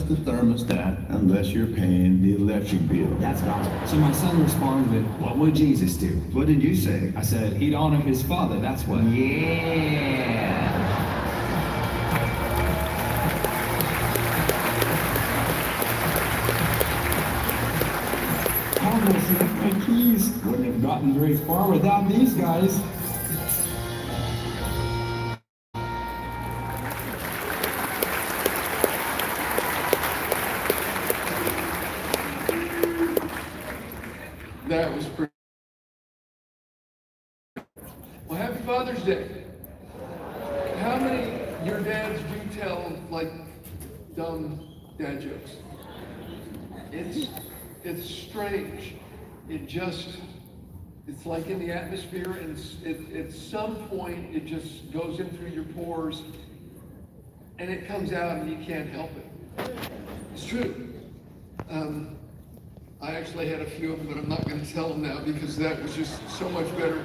the thermostat unless you're paying the electric bill. That's gospel. So my son responded, what would Jesus do? What did you say? I said, he'd honor his father, that's what. Yeah. Almost left my keys. Wouldn't have gotten very far without these guys. That was pretty. Well, happy Father's Day. How many your dads do tell like dumb dad jokes? It's strange. It's like in the atmosphere, and at some point it just goes in through your pores, and it comes out, and you can't help it. It's true. I actually had a few of them, but I'm not going to tell them now because that was just so much better.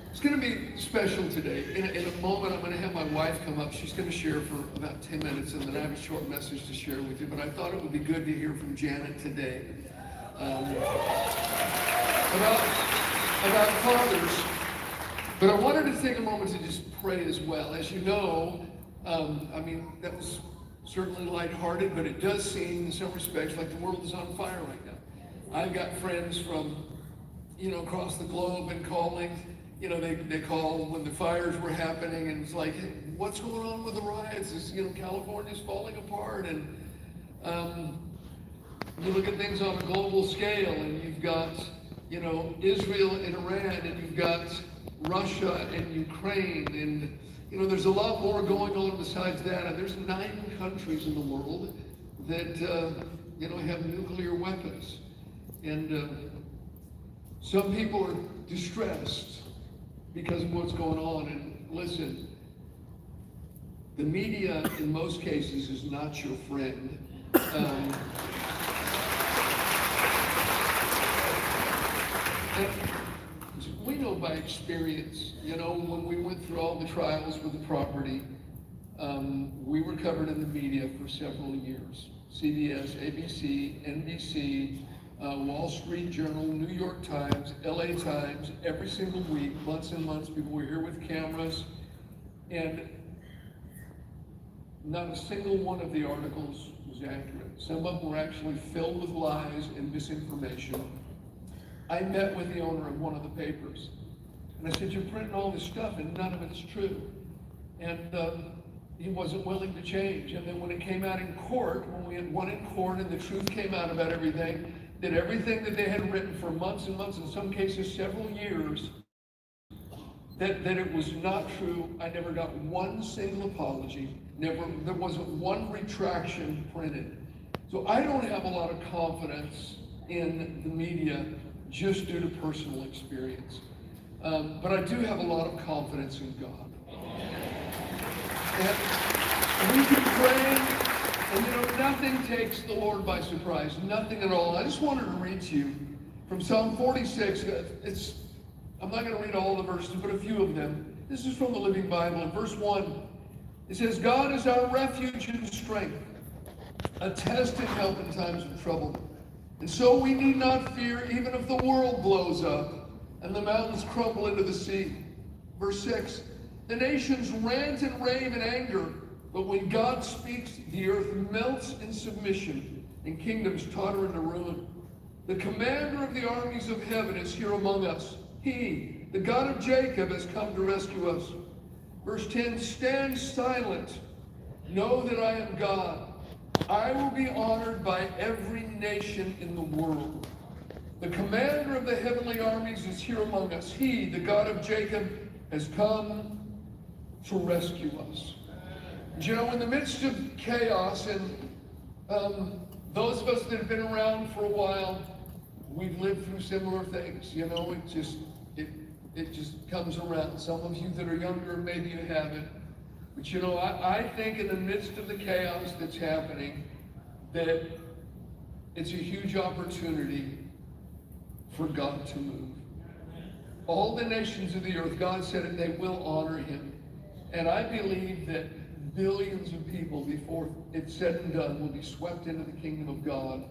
It's going to be special today. In a moment, I'm going to have my wife come up. She's going to share for about 10 minutes, and then I have a short message to share with you. But I thought it would be good to hear from Janet today about fathers. But I wanted to take a moment to just pray as well. As you know, that was certainly lighthearted, but it does seem in some respects like the world is on fire right now. I've got friends from, across the globe and calling, they call when the fires were happening, and it's like, hey, what's going on with the riots? California's falling apart, and you look at things on a global scale, and you've got, Israel and Iran, and you've got Russia and Ukraine, and there's a lot more going on besides that. And there's 9 countries in the world that, have nuclear weapons. And some people are distressed because of what's going on. And listen, the media in most cases is not your friend. We know by experience, when we went through all the trials with the property, we were covered in the media for several years. CBS, ABC, NBC, Wall Street Journal, New York Times, LA Times, every single week, months and months, people were here with cameras, and not a single one of the articles was accurate. Some of them were actually filled with lies and misinformation. I met with the owner of one of the papers, and I said, you're printing all this stuff and none of it's true. And he wasn't willing to change. And then when it came out in court, when we had won in court and the truth came out about everything, that everything that they had written for months and months, in some cases several years, that it was not true. I never got one single apology. There wasn't one retraction printed. So I don't have a lot of confidence in the media just due to personal experience. But I do have a lot of confidence in God. And we keep praying, and nothing takes the Lord by surprise, nothing at all. I just wanted to read to you from Psalm 46. I'm not going to read all the verses, but a few of them. This is from the Living Bible. In verse 1, it says, God is our refuge and strength, a tested help in times of trouble. And so we need not fear, even if the world blows up and the mountains crumble into the sea. Verse 6, the nations rant and rave in anger, but when God speaks, the earth melts in submission, and kingdoms totter into ruin. The commander of the armies of heaven is here among us. He, the God of Jacob, has come to rescue us. Verse 10, stand silent. Know that I am God. I will be honored by every nation in the world. The commander of the heavenly armies is here among us. He, the God of Jacob, has come to rescue us. In the midst of chaos, and those of us that have been around for a while, we've lived through similar things. It just comes around. Some of you that are younger, maybe you haven't. But I think in the midst of the chaos that's happening, that it's a huge opportunity for God to move. All the nations of the earth, God said it, they will honor him. And I believe that billions of people before it's said and done will be swept into the kingdom of God.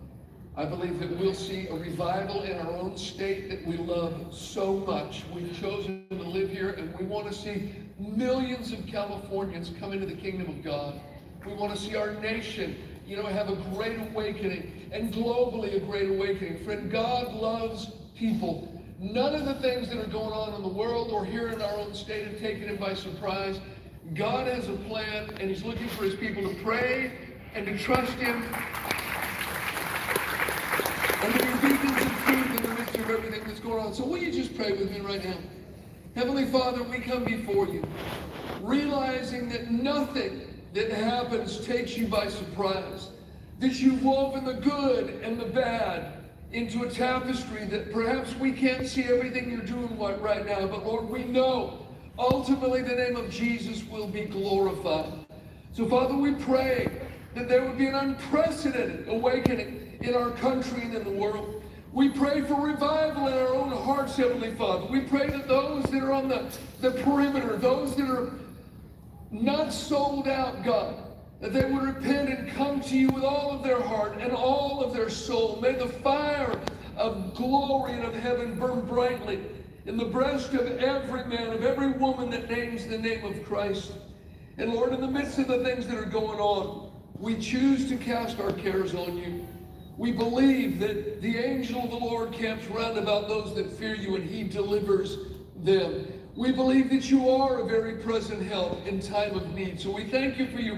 I believe that we'll see a revival in our own state that we love so much. We've chosen to live here, and we want to see millions of Californians come into the kingdom of God. We want to see our nation, have a great awakening, and globally a great awakening. Friend, God loves people. None of the things that are going on in the world or here in our own state have taken him by surprise. God has a plan, and he's looking for his people to pray and to trust him and to be beacons of truth in the midst of everything that's going on. So will you just pray with me right now? Heavenly Father, we come before you, realizing that nothing that happens takes you by surprise, that you've woven the good and the bad into a tapestry that perhaps we can't see everything you're doing right now, but Lord, we know ultimately the name of Jesus will be glorified. So Father, we pray that there would be an unprecedented awakening in our country and in the world. We pray for revival in our own hearts, Heavenly Father. We pray that those that are on the perimeter, those that are not sold out, God, that they would repent and come to you with all of their heart and all of their soul. May the fire of glory and of heaven burn brightly in the breast of every man, of every woman that names the name of Christ. And Lord, in the midst of the things that are going on, we choose to cast our cares on you. We believe that the angel of the Lord camps round about those that fear you, and he delivers them. We believe that you are a very present help in time of need. So we thank you for your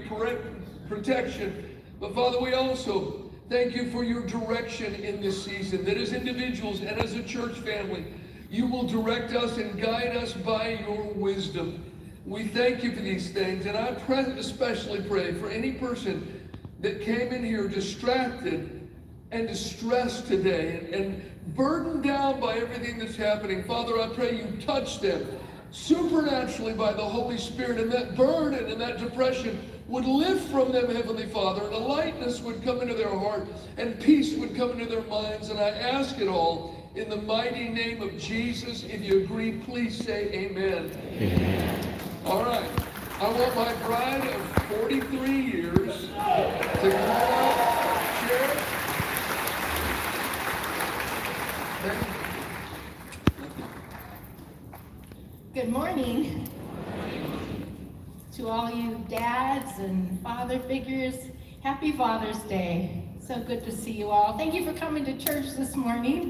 protection. But Father, we also thank you for your direction in this season, that as individuals and as a church family, you will direct us and guide us by your wisdom. We thank you for these things. And I especially pray for any person that came in here distracted and distressed today and burdened down by everything that's happening. Father, I pray you touch them supernaturally by the Holy Spirit, and that burden and that depression would lift from them, Heavenly Father, and a lightness would come into their heart, and peace would come into their minds. And I ask it all in the mighty name of Jesus. If you agree, please say amen. Amen. All right. I want my bride of 43 years to come out, share. Good morning to all you dads and father figures. Happy Father's Day. So good to see you all. Thank you for coming to church this morning.